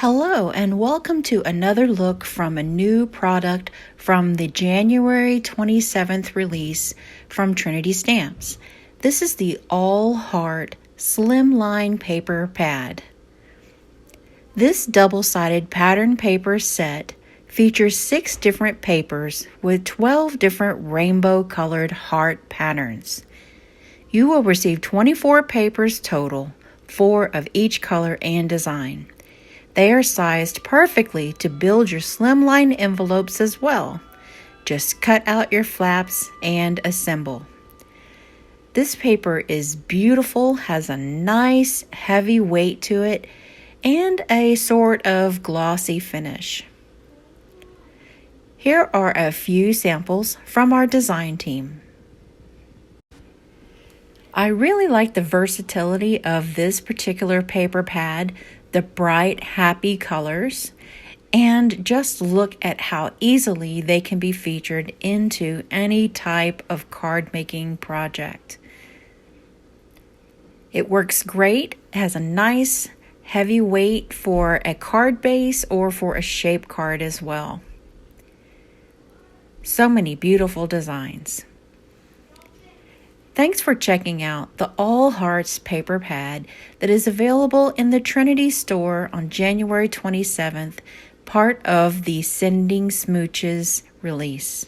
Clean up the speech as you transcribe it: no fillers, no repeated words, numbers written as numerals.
Hello and welcome to another look from a new product from the January 27th release from Trinity Stamps. This is the All Heart Slimline paper pad. This double-sided pattern paper set features 6 different papers with 12 different rainbow-colored heart patterns. You will receive 24 papers total, 4 of each color and design. They are sized perfectly to build your slimline envelopes as well. Just cut out your flaps and assemble. This paper is beautiful, has a nice heavy weight to it, and a sort of glossy finish. Here are a few samples from our design team. I really like the versatility of this particular paper pad, the bright, happy colors, and just look at how easily they can be featured into any type of card making project. It works great, has a nice heavy weight for a card base or for a shape card as well. So many beautiful designs. Thanks for checking out the All Hearts paper pad that is available in the Trinity store on January 27th, part of the Sending Smooches release.